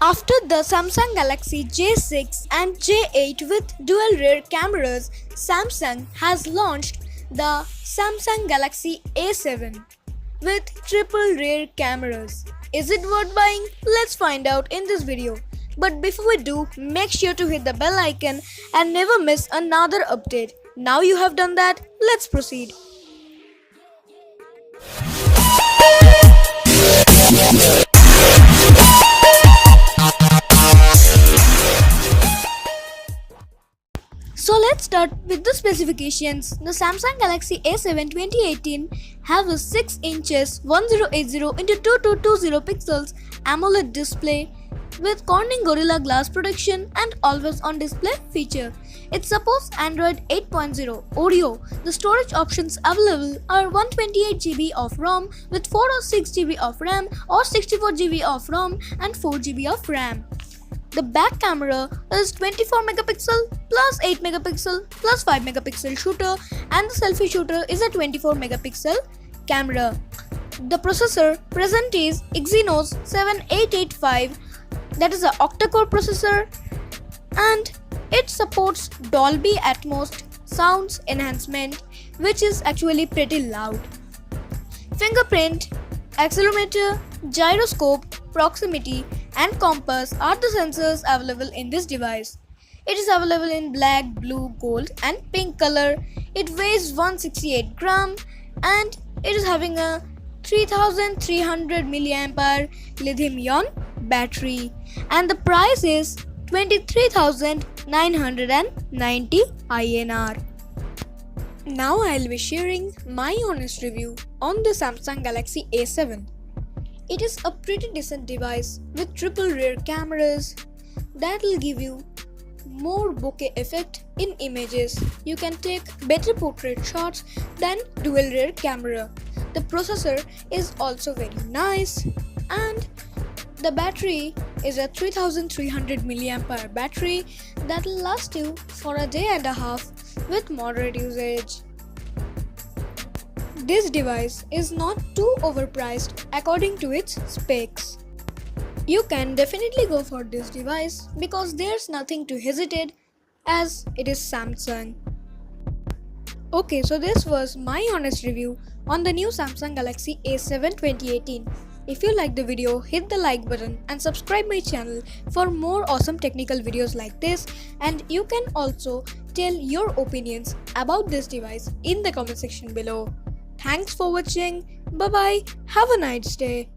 After the Samsung Galaxy J6 and J8 with dual rear cameras, Samsung has launched the Samsung Galaxy A7 with triple rear cameras. Is it worth buying? Let's find out in this video. But before we do, make sure to hit the bell icon and never miss another update. Now you have done that, let's proceed. So let's start with the specifications. The Samsung Galaxy A7 2018 have a 6 inches 1080 into 2220 pixels AMOLED display with Corning Gorilla Glass protection and always on display feature. It supports Android 8.0 Oreo. The storage options available are 128GB of ROM with 4 or 6GB of RAM or 64GB of ROM and 4GB of RAM. The back camera is 24 megapixel plus 8 megapixel plus 5 megapixel shooter, and the selfie shooter is a 24 megapixel camera. The processor present is Exynos 7885, that is an octa-core processor, and it supports Dolby Atmos sounds enhancement, which is actually pretty loud. Fingerprint, accelerometer, gyroscope, proximity and compass are the sensors available in this device. It is available in black, blue, gold and pink color. It weighs 168 gram and it is having a 3300 mAh lithium-ion battery, and the price is 23,990 INR. Now I'll be sharing my honest review on the Samsung Galaxy A7. It is a pretty decent device with triple rear cameras that will give you more bokeh effect in images. You can take better portrait shots than dual rear camera. The processor is also very nice, and the battery is a 3300 mAh battery that will last you for a day and a half with moderate usage. This device is not too overpriced according to its specs. You can definitely go for this device because there's nothing to hesitate as it is Samsung. Okay, so this was my honest review on the new Samsung Galaxy A7 2018. If you liked the video, hit the like button and subscribe my channel for more awesome technical videos like this, and you can also tell your opinions about this device in the comment section below. Thanks for watching. Bye bye. Have a nice day.